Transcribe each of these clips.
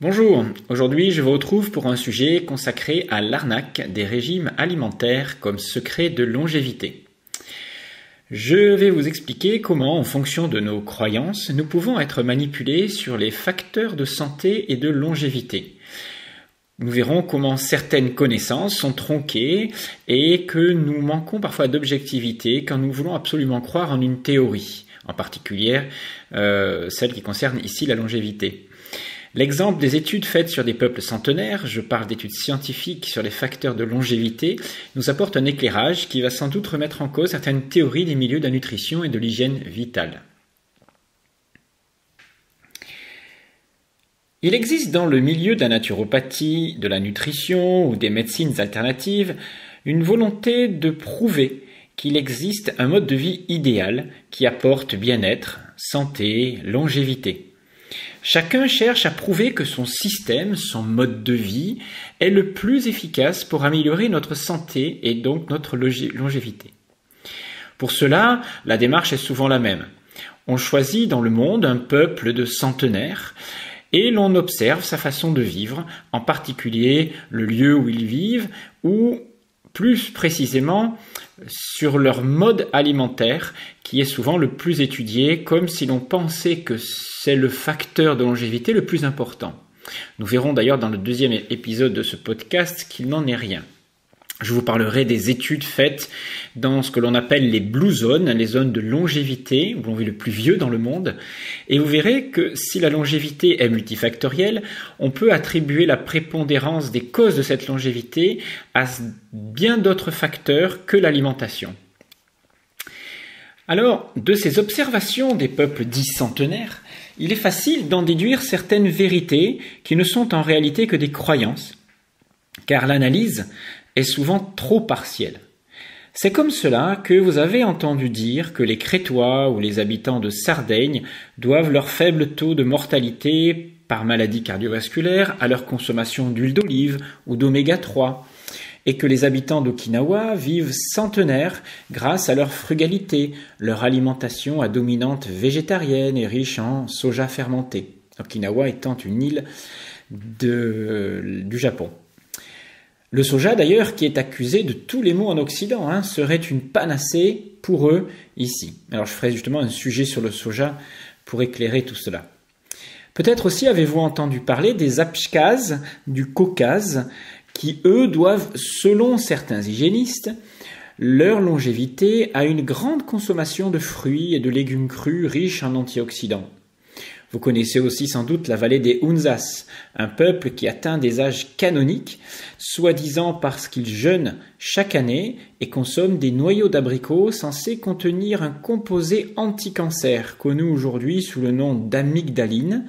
Bonjour, aujourd'hui je vous retrouve pour un sujet consacré à l'arnaque des régimes alimentaires comme secret de longévité. Je vais vous expliquer comment, en fonction de nos croyances, nous pouvons être manipulés sur les facteurs de santé et de longévité. Nous verrons comment certaines connaissances sont tronquées et que nous manquons parfois d'objectivité quand nous voulons absolument croire en une théorie, en particulier celle qui concerne ici la longévité. L'exemple des études faites sur des peuples centenaires, je parle d'études scientifiques sur les facteurs de longévité, nous apporte un éclairage qui va sans doute remettre en cause certaines théories des milieux de la nutrition et de l'hygiène vitale. Il existe dans le milieu de la naturopathie, de la nutrition ou des médecines alternatives une volonté de prouver qu'il existe un mode de vie idéal qui apporte bien-être, santé, longévité. Chacun cherche à prouver que son système, son mode de vie, est le plus efficace pour améliorer notre santé et donc notre longévité. Pour cela, la démarche est souvent la même. On choisit dans le monde un peuple de centenaires et l'on observe sa façon de vivre, en particulier le lieu où ils vivent ou plus précisément sur leur mode alimentaire qui est souvent le plus étudié, comme si l'on pensait que c'est le facteur de longévité le plus important. Nous verrons d'ailleurs dans le deuxième épisode de ce podcast qu'il n'en est rien. Je vous parlerai des études faites dans ce que l'on appelle les blue zones, les zones de longévité, où l'on vit le plus vieux dans le monde. Et vous verrez que si la longévité est multifactorielle, on peut attribuer la prépondérance des causes de cette longévité à bien d'autres facteurs que l'alimentation. Alors, de ces observations des peuples dits centenaires, il est facile d'en déduire certaines vérités qui ne sont en réalité que des croyances, car l'analyse est souvent trop partielle. C'est comme cela que vous avez entendu dire que les Crétois ou les habitants de Sardaigne doivent leur faible taux de mortalité par maladie cardiovasculaire à leur consommation d'huile d'olive ou d'oméga 3, et que les habitants d'Okinawa vivent centenaires grâce à leur frugalité, leur alimentation à dominante végétarienne et riche en soja fermenté, Okinawa étant une île du Japon. Le soja, d'ailleurs, qui est accusé de tous les maux en Occident, serait une panacée pour eux ici. Alors je ferai justement un sujet sur le soja pour éclairer tout cela. Peut-être aussi avez-vous entendu parler des Abkhazes du Caucase, qui eux doivent, selon certains hygiénistes, leur longévité à une grande consommation de fruits et de légumes crus riches en antioxydants. Vous connaissez aussi sans doute la vallée des Hunzas, un peuple qui atteint des âges canoniques, soi-disant parce qu'ils jeûnent chaque année et consomment des noyaux d'abricots censés contenir un composé anti-cancer, connu aujourd'hui sous le nom d'amygdaline,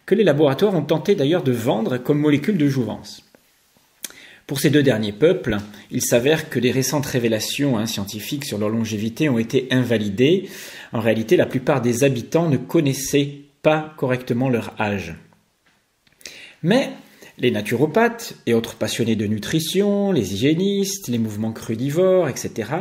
que les laboratoires ont tenté d'ailleurs de vendre comme molécule de jouvence. Pour ces deux derniers peuples, il s'avère que les récentes révélations scientifiques sur leur longévité ont été invalidées. En réalité, la plupart des habitants ne connaissaient pas correctement leur âge. Mais les naturopathes et autres passionnés de nutrition, les hygiénistes, les mouvements crudivores, etc.,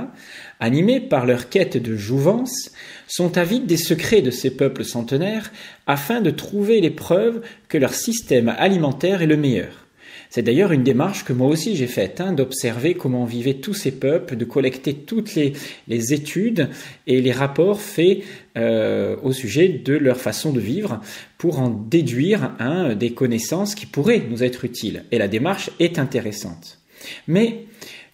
animés par leur quête de jouvence, sont avides des secrets de ces peuples centenaires afin de trouver les preuves que leur système alimentaire est le meilleur. C'est d'ailleurs une démarche que moi aussi j'ai faite, d'observer comment vivaient tous ces peuples, de collecter toutes les études et les rapports faits au sujet de leur façon de vivre pour en déduire des connaissances qui pourraient nous être utiles. Et la démarche est intéressante. Mais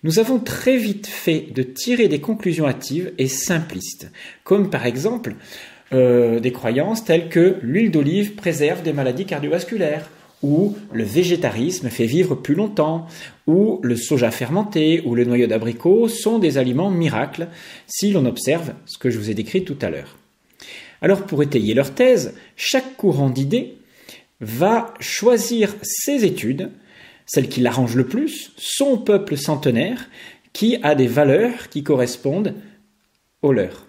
nous avons très vite fait de tirer des conclusions hâtives et simplistes, comme par exemple des croyances telles que l'huile d'olive préserve des maladies cardiovasculaires, ou le végétarisme fait vivre plus longtemps, ou le soja fermenté ou le noyau d'abricot sont des aliments miracles si l'on observe ce que je vous ai décrit tout à l'heure. Alors pour étayer leur thèse, chaque courant d'idées va choisir ses études, celles qui l'arrangent le plus, son peuple centenaire, qui a des valeurs qui correspondent aux leurs.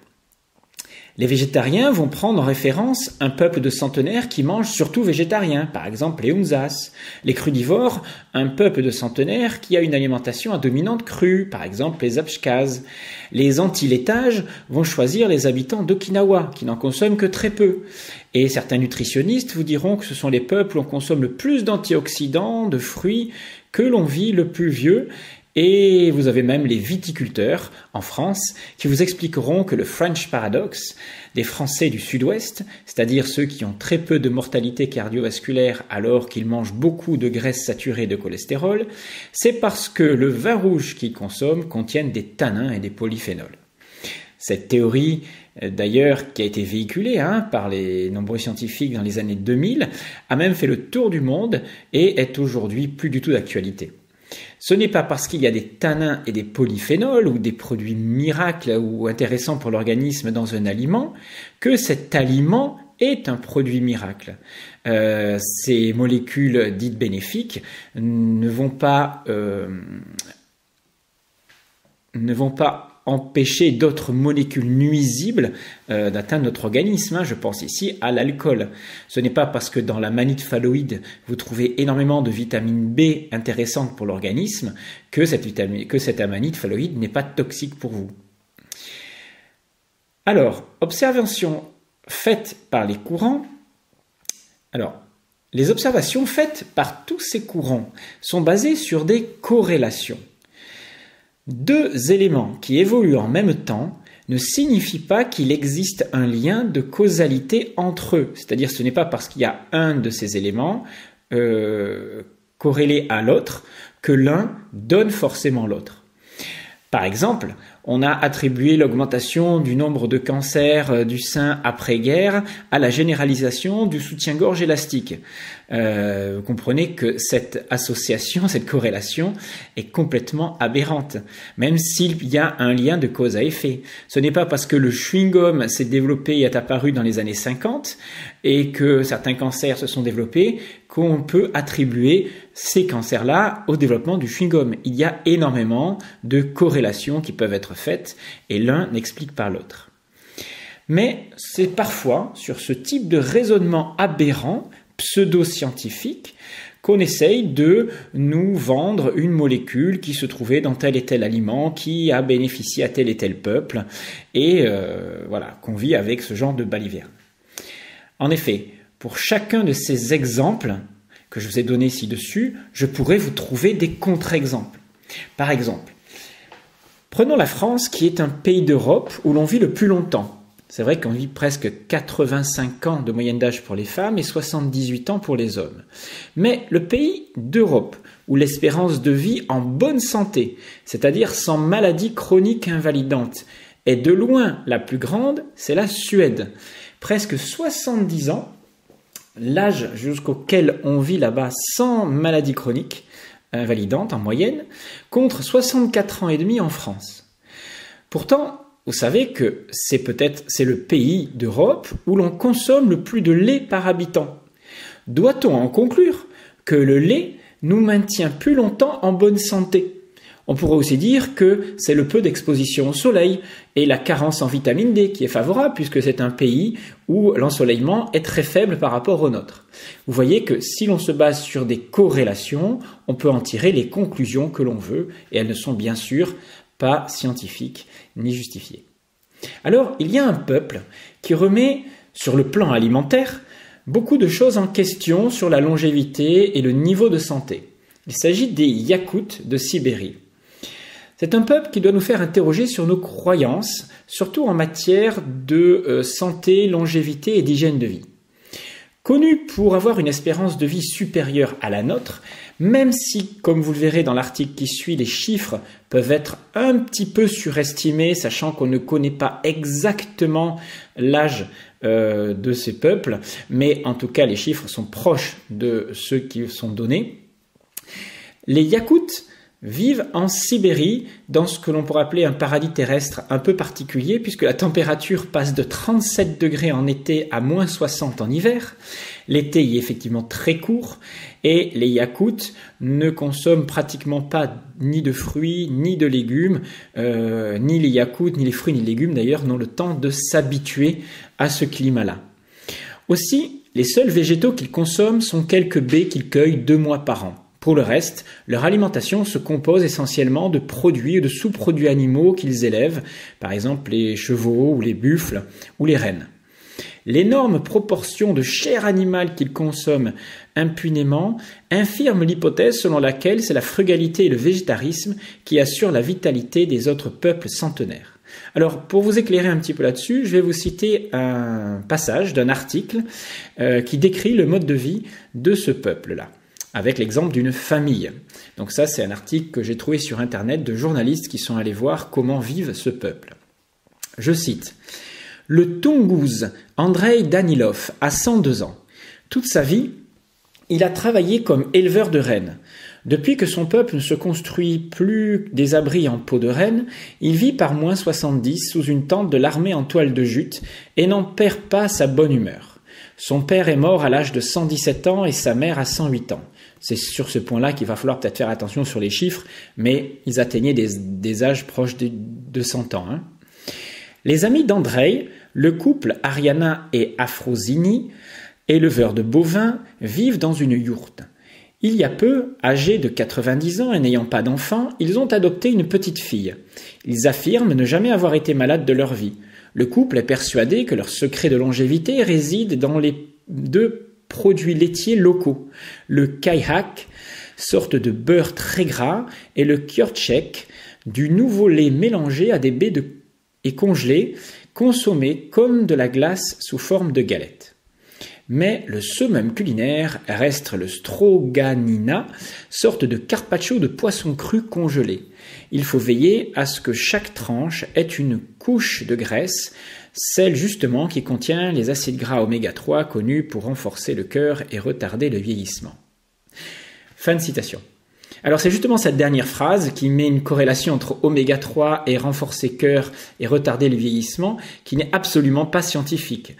Les végétariens vont prendre en référence un peuple de centenaires qui mange surtout végétarien, par exemple les Hunzas. Les crudivores, un peuple de centenaires qui a une alimentation à dominante crue, par exemple les Abkhazes. Les anti-laitages vont choisir les habitants d'Okinawa, qui n'en consomment que très peu. Et certains nutritionnistes vous diront que ce sont les peuples où on consomme le plus d'antioxydants, de fruits, que l'on vit le plus vieux. Et vous avez même les viticulteurs en France qui vous expliqueront que le French Paradox des Français du Sud-Ouest, c'est-à-dire ceux qui ont très peu de mortalité cardiovasculaire alors qu'ils mangent beaucoup de graisses saturées de cholestérol, c'est parce que le vin rouge qu'ils consomment contient des tannins et des polyphénols. Cette théorie, d'ailleurs, qui a été véhiculée par les nombreux scientifiques dans les années 2000, a même fait le tour du monde et est aujourd'hui plus du tout d'actualité. Ce n'est pas parce qu'il y a des tannins et des polyphénols ou des produits miracles ou intéressants pour l'organisme dans un aliment que cet aliment est un produit miracle. Ces molécules dites bénéfiques ne vont pas empêcher d'autres molécules nuisibles d'atteindre notre organisme. Je pense ici à l'alcool. Ce n'est pas parce que dans la manite phalloïde, vous trouvez énormément de vitamine B intéressante pour l'organisme que cette amanite phalloïde n'est pas toxique pour vous. Alors, observation faite par les courants. Alors, les observations faites par tous ces courants sont basées sur des corrélations. Deux éléments qui évoluent en même temps ne signifient pas qu'il existe un lien de causalité entre eux. C'est-à-dire ce n'est pas parce qu'il y a un de ces éléments corrélé à l'autre que l'un donne forcément l'autre. Par exemple, on a attribué l'augmentation du nombre de cancers du sein après-guerre à la généralisation du soutien-gorge élastique. Vous comprenez que cette association, cette corrélation est complètement aberrante, même s'il y a un lien de cause à effet. Ce n'est pas parce que le chewing-gum s'est développé et est apparu dans les années 50 et que certains cancers se sont développés qu'on peut attribuer ces cancers-là au développement du chewing-gum. Il y a énormément de corrélations qui peuvent être faites et l'un n'explique pas l'autre. Mais c'est parfois sur ce type de raisonnement aberrant, pseudo-scientifique, qu'on essaye de nous vendre une molécule qui se trouvait dans tel et tel aliment, qui a bénéficié à tel et tel peuple, et voilà, qu'on vit avec ce genre de baliverne. En effet, pour chacun de ces exemples que je vous ai donnés ci-dessus, je pourrais vous trouver des contre-exemples. Par exemple, prenons la France qui est un pays d'Europe où l'on vit le plus longtemps. C'est vrai qu'on vit presque 85 ans de moyenne d'âge pour les femmes et 78 ans pour les hommes. Mais le pays d'Europe où l'espérance de vie en bonne santé, c'est-à-dire sans maladie chronique invalidante, est de loin la plus grande, c'est la Suède. Presque 70 ans, l'âge jusqu'auquel on vit là-bas sans maladie chronique invalidante en moyenne, contre 64 ans et demi en France. Pourtant, vous savez que c'est le pays d'Europe où l'on consomme le plus de lait par habitant. Doit-on en conclure que le lait nous maintient plus longtemps en bonne santé ? On pourrait aussi dire que c'est le peu d'exposition au soleil et la carence en vitamine D qui est favorable puisque c'est un pays où l'ensoleillement est très faible par rapport au nôtre. Vous voyez que si l'on se base sur des corrélations, on peut en tirer les conclusions que l'on veut et elles ne sont bien sûr pas scientifiques ni justifiées. Alors, il y a un peuple qui remet sur le plan alimentaire beaucoup de choses en question sur la longévité et le niveau de santé. Il s'agit des Yakoutes de Sibérie. C'est un peuple qui doit nous faire interroger sur nos croyances, surtout en matière de santé, longévité et d'hygiène de vie. Connu pour avoir une espérance de vie supérieure à la nôtre, même si, comme vous le verrez dans l'article qui suit, les chiffres peuvent être un petit peu surestimés, sachant qu'on ne connaît pas exactement l'âge de ces peuples, mais en tout cas les chiffres sont proches de ceux qui sont donnés. Les Yakoutes vivent en Sibérie, dans ce que l'on pourrait appeler un paradis terrestre un peu particulier, puisque la température passe de 37 degrés en été à moins 60 en hiver. L'été y est effectivement très court, et les Yakoutes ne consomment pratiquement pas ni de fruits, ni de légumes, ni les Yakoutes, ni les fruits, ni les légumes d'ailleurs, n'ont le temps de s'habituer à ce climat-là. Aussi, les seuls végétaux qu'ils consomment sont quelques baies qu'ils cueillent 2 mois par an. Pour le reste, leur alimentation se compose essentiellement de produits ou de sous-produits animaux qu'ils élèvent, par exemple les chevaux ou les buffles ou les rennes. L'énorme proportion de chair animale qu'ils consomment impunément infirme l'hypothèse selon laquelle c'est la frugalité et le végétarisme qui assurent la vitalité des autres peuples centenaires. Alors, pour vous éclairer un petit peu là-dessus, je vais vous citer un passage d'un article qui décrit le mode de vie de ce peuple-là, avec l'exemple d'une famille. Donc ça, c'est un article que j'ai trouvé sur Internet de journalistes qui sont allés voir comment vivent ce peuple. Je cite « Le Toungouz Andrei Danilov a 102 ans. Toute sa vie, il a travaillé comme éleveur de rennes. Depuis que son peuple ne se construit plus des abris en peau de renne, il vit par moins 70 sous une tente de l'armée en toile de jute et n'en perd pas sa bonne humeur. Son père est mort à l'âge de 117 ans et sa mère à 108 ans. C'est sur ce point-là qu'il va falloir peut-être faire attention sur les chiffres, mais ils atteignaient des âges proches de 100 ans. Les amis d'Andrei, le couple Ariana et Afrosini, éleveurs de bovins, vivent dans une yourte. Il y a peu, âgés de 90 ans et n'ayant pas d'enfants, ils ont adopté une petite fille. Ils affirment ne jamais avoir été malades de leur vie. Le couple est persuadé que leur secret de longévité réside dans les 2 produits laitiers locaux, le kayhak, sorte de beurre très gras, et le kjortchek, du nouveau lait mélangé à des baies et congelé, consommé comme de la glace sous forme de galette. Mais le summum culinaire reste le stroganina, sorte de carpaccio de poisson cru congelé. Il faut veiller à ce que chaque tranche ait une couche de graisse, celle justement qui contient les acides gras oméga 3 connus pour renforcer le cœur et retarder le vieillissement. » Fin de citation. Alors c'est justement cette dernière phrase qui met une corrélation entre oméga 3 et renforcer cœur et retarder le vieillissement qui n'est absolument pas scientifique.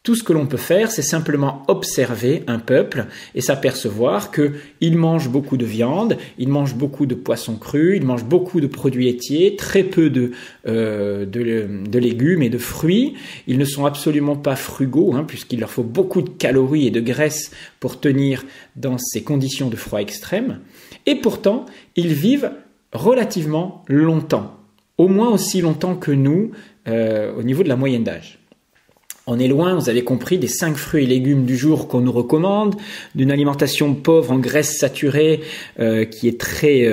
Tout ce que l'on peut faire, c'est simplement observer un peuple et s'apercevoir qu'il mange beaucoup de viande, il mange beaucoup de poissons crus, il mange beaucoup de produits laitiers, très peu de légumes et de fruits. Ils ne sont absolument pas frugaux, puisqu'il leur faut beaucoup de calories et de graisse pour tenir dans ces conditions de froid extrême. Et pourtant, ils vivent relativement longtemps, au moins aussi longtemps que nous au niveau de la moyenne d'âge. On est loin, vous avez compris, des 5 fruits et légumes du jour qu'on nous recommande, d'une alimentation pauvre en graisses saturées qui est très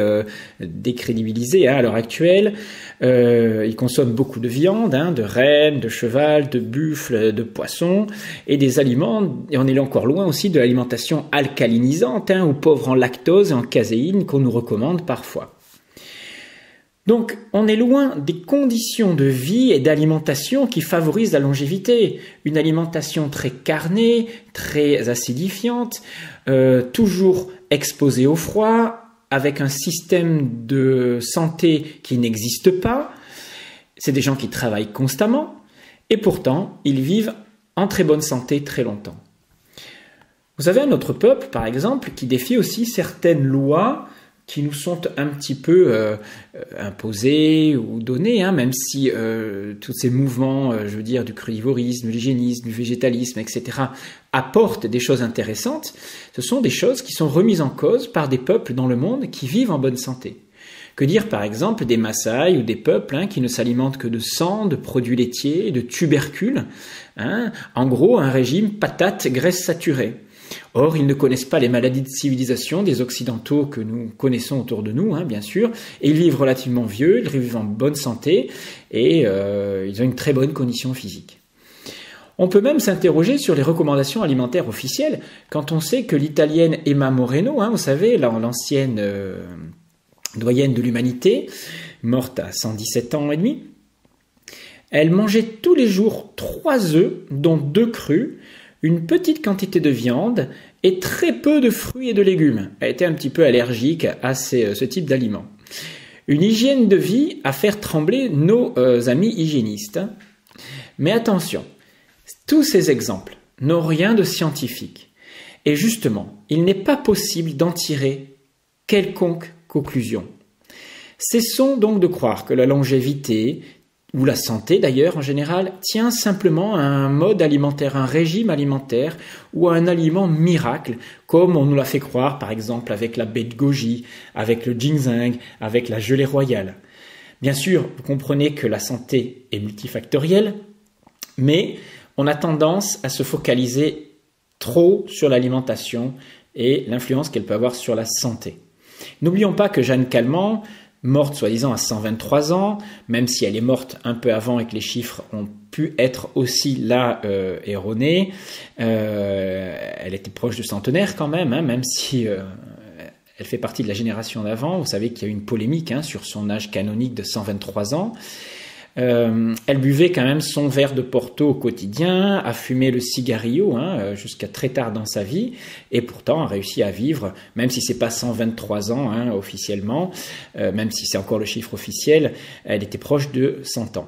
décrédibilisée à l'heure actuelle. Ils consomment beaucoup de viande, de rennes, de cheval, de buffle, de poisson, et des aliments, et on est encore loin aussi de l'alimentation alcalinisante ou pauvre en lactose et en caséine qu'on nous recommande parfois. Donc, on est loin des conditions de vie et d'alimentation qui favorisent la longévité. Une alimentation très carnée, très acidifiante, toujours exposée au froid, avec un système de santé qui n'existe pas. C'est des gens qui travaillent constamment et pourtant, ils vivent en très bonne santé très longtemps. Vous avez un autre peuple, par exemple, qui défie aussi certaines lois qui nous sont un petit peu imposés ou donnés, même si tous ces mouvements, du crudivorisme, de l'hygiénisme, du végétalisme, etc., apportent des choses intéressantes, ce sont des choses qui sont remises en cause par des peuples dans le monde qui vivent en bonne santé. Que dire par exemple des Maasai ou des peuples qui ne s'alimentent que de sang, de produits laitiers, de tubercules, en gros un régime patate, graisse saturée. Or, ils ne connaissent pas les maladies de civilisation des Occidentaux que nous connaissons autour de nous, bien sûr, et ils vivent relativement vieux, ils vivent en bonne santé, et ils ont une très bonne condition physique. On peut même s'interroger sur les recommandations alimentaires officielles, quand on sait que l'italienne Emma Moreno, vous savez, l'ancienne doyenne de l'humanité, morte à 117 ans et demi, elle mangeait tous les jours 3 œufs, dont 2 crus, une petite quantité de viande et très peu de fruits et de légumes. Elle était un petit peu allergique à ce type d'aliments. Une hygiène de vie à faire trembler nos amis hygiénistes. Mais attention, tous ces exemples n'ont rien de scientifique. Et justement, il n'est pas possible d'en tirer quelconque conclusion. Cessons donc de croire que la longévité, ou la santé d'ailleurs en général, tient simplement à un mode alimentaire, un régime alimentaire ou à un aliment miracle, comme on nous l'a fait croire par exemple avec la baie de goji, avec le ginseng, avec la gelée royale. Bien sûr, vous comprenez que la santé est multifactorielle, mais on a tendance à se focaliser trop sur l'alimentation et l'influence qu'elle peut avoir sur la santé. N'oublions pas que Jeanne Calment, morte soi-disant à 123 ans, même si elle est morte un peu avant et que les chiffres ont pu être aussi là erronés, elle était proche du centenaire quand même, même si elle fait partie de la génération d'avant. Vous savez qu'il y a eu une polémique sur son âge canonique de 123 ans. Elle buvait quand même son verre de Porto au quotidien, a fumé le cigarillo jusqu'à très tard dans sa vie, et pourtant a réussi à vivre, même si c'est pas 123 ans officiellement, même si c'est encore le chiffre officiel, elle était proche de 100 ans.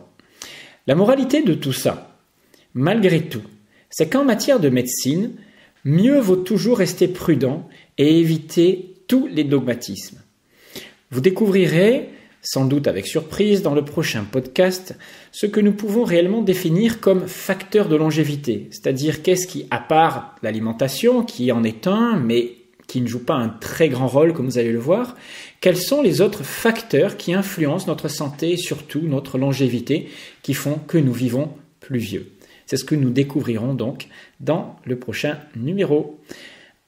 La moralité de tout ça, malgré tout, c'est qu'en matière de médecine, mieux vaut toujours rester prudent et éviter tous les dogmatismes. Vous découvrirez sans doute avec surprise dans le prochain podcast, ce que nous pouvons réellement définir comme facteur de longévité, c'est-à-dire qu'est-ce qui, à part l'alimentation, qui en est un, mais qui ne joue pas un très grand rôle comme vous allez le voir, quels sont les autres facteurs qui influencent notre santé et surtout notre longévité, qui font que nous vivons plus vieux. C'est ce que nous découvrirons donc dans le prochain numéro.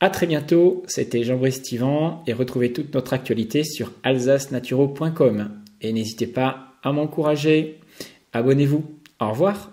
À très bientôt, c'était Jean-Brice Tivan et retrouvez toute notre actualité sur alsacenaturo.com. Et n'hésitez pas à m'encourager. Abonnez-vous. Au revoir.